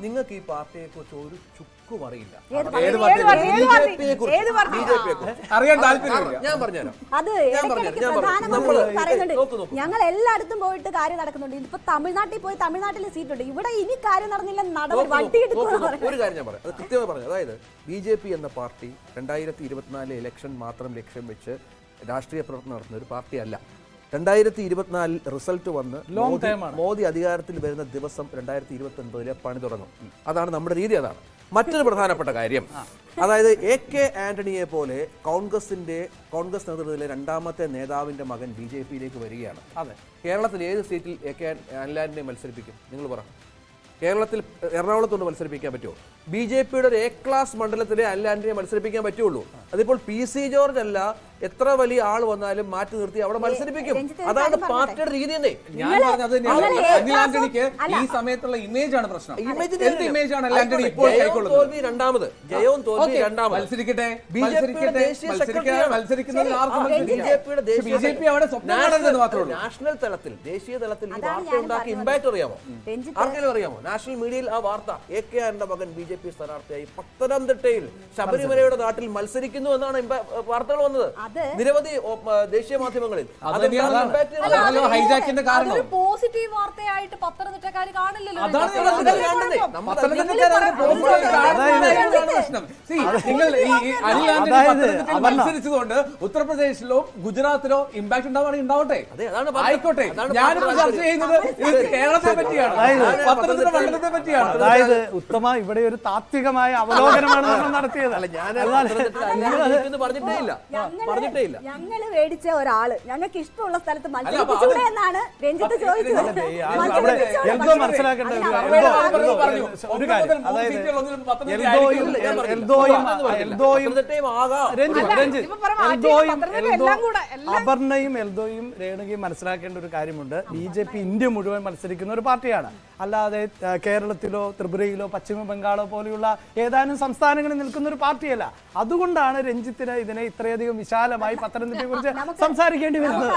നിങ്ങൾക്ക് ഈ പാർട്ടിയെ കുറിച്ച് ഒരു ചുക്കും അറിയില്ല. അറിയാൻ താല്പര്യമില്ല. ഞാൻ പറഞ്ഞുതരാം. ഞങ്ങൾ എല്ലായിടത്തും പോയിട്ട് കാര്യം നടക്കുന്നുണ്ട്. ഇപ്പൊ തമിഴ്നാട്ടിൽ പോയി തമിഴ്നാട്ടിലെ സീറ്റുണ്ട്. ഇവിടെ ഇനി കാര്യം നടന്നില്ല. ഒരു കാര്യം ഞാൻ പറയാം, അത് കൃത്യമായി പറഞ്ഞു. അതായത് BJP എന്ന പാർട്ടി 2024 ഇലക്ഷൻ മാത്രം ലക്ഷ്യം വെച്ച് രാഷ്ട്രീയ പ്രവർത്തനം നടത്തുന്ന ഒരു പാർട്ടിയല്ല. 2024 റിസൾട്ട് വന്ന് മോദി അധികാരത്തിൽ വരുന്ന ദിവസം 2029 പണി തുടങ്ങും. അതാണ് നമ്മുടെ രീതി. അതാണ് മറ്റൊരു പ്രധാനപ്പെട്ട കാര്യം. അതായത് AK ആന്റണിയെ പോലെ കോൺഗ്രസ് നേതൃത്വത്തിലെ രണ്ടാമത്തെ നേതാവിന്റെ മകൻ BJPയിലേക്ക് വരികയാണ്. അതെ, കേരളത്തിൽ ഏത് സീറ്റിൽ AK ആന്റണിയെ മത്സരിപ്പിക്കും? നിങ്ങൾ പറ. കേരളത്തിൽ എറണാകുളത്തോട് മത്സരിപ്പിക്കാൻ പറ്റുമോ? BJPയുടെ ഒരു A ക്ലാസ് മണ്ഡലത്തിലെ അനിൽ ആന്റണിയെ മത്സരിപ്പിക്കാൻ പറ്റുള്ളൂ. അതിപ്പോൾ PC ജോർജ് അല്ല, എത്ര വലിയ ആൾ വന്നാലും മാറ്റി നിർത്തി അവിടെ മത്സരിപ്പിക്കും. അതാണ് പാർട്ടിയുടെ രീതി തന്നെ. ഞാൻ പറഞ്ഞത് അനിൽ ആന്റണിക്ക് ഈ സമയത്തുള്ള ഇമേജ് ആണ് പ്രശ്നം. തോൽവി രണ്ടാമത്, ജയവും തോൽവി രണ്ടാമത്. മത്സരിക്കട്ടെ. BJPയുടെ ദേശീയ നാഷണൽ തലത്തിൽ, ദേശീയ തലത്തിൽ ഈ വാർത്ത ഉണ്ടാക്കി ഇമ്പാക്ട് അറിയാമോ? ആർക്കെങ്കിലും അറിയാമോ? നാഷണൽ മീഡിയയിൽ ആ വാർത്ത AK ആന്റണിയുടെ മകൻ BJP സ്ഥാനാർത്ഥിയായി പത്തനംതിട്ടയിൽ ശബരിമലയുടെ നാട്ടിൽ മത്സരിക്കുന്നു എന്നാണ് വാർത്തകൾ വന്നത് നിരവധി ദേശീയ മാധ്യമങ്ങളിൽ. ഹൈജാക്കിന്റെ കാരണം പോസിറ്റീവ് വാർത്തയായിട്ട് പത്തനംതിട്ടക്കാർ കാണില്ലല്ലോ. മത്സരിച്ചതുകൊണ്ട് ഉത്തർപ്രദേശിലോ ഗുജറാത്തിലോ ഇമ്പാക്ട് ഉണ്ടാവുകയാണെങ്കിൽ ഉണ്ടാവട്ടെ, ആയിക്കോട്ടെ. ഞാനിപ്പോ ചർച്ച ചെയ്യുന്നത് കേരളത്തെ പറ്റിയാണ്, പത്തനംതിട്ട മണ്ഡലത്തെ പറ്റിയാണ്. അതായത് ഉത്തമ ഇവിടെ ഒരു താത്വികമായ അവലോകനമാണ് നമ്മൾ നടത്തിയത്. ഞങ്ങള് മേടിച്ച ഒരാള് ഞങ്ങൾക്ക് ഇഷ്ടമുള്ള സ്ഥലത്ത് മത്സരിപ്പിച്ചൂടെ എന്നാണ് രഞ്ജിത്ത് ചോദിച്ചത്. എൽദോ മനസ്സിലാക്കേണ്ട ഒരു കാര്യം, അതായത് അപർണയും എൽദോയും രേണുകയും മനസ്സിലാക്കേണ്ട ഒരു കാര്യമുണ്ട്. BJP ഇന്ത്യ മുഴുവൻ മത്സരിക്കുന്ന ഒരു പാർട്ടിയാണ്. അല്ലാതെ കേരളത്തിലോ ത്രിപുരയിലോ പശ്ചിമ ബംഗാളോ പോലെയുള്ള ഏതാനും സംസ്ഥാനങ്ങളിൽ നിൽക്കുന്ന ഒരു പാർട്ടിയല്ല. അതുകൊണ്ടാണ് രഞ്ജിത്തിന് ഇതിനെ ഇത്രയധികം വിശാലമായി പത്തനംതിട്ടയെ കുറിച്ച് സംസാരിക്കേണ്ടി വരുന്നത്.